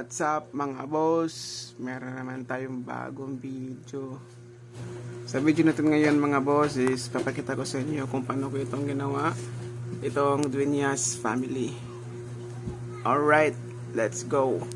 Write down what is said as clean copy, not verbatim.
What's up mga boss? Meron naman tayong bagong video. Sa video natin ngayon mga boss is papakita ko sa inyo kung paano ko itong ginawa. Itong Dueñas family. Alright, let's go.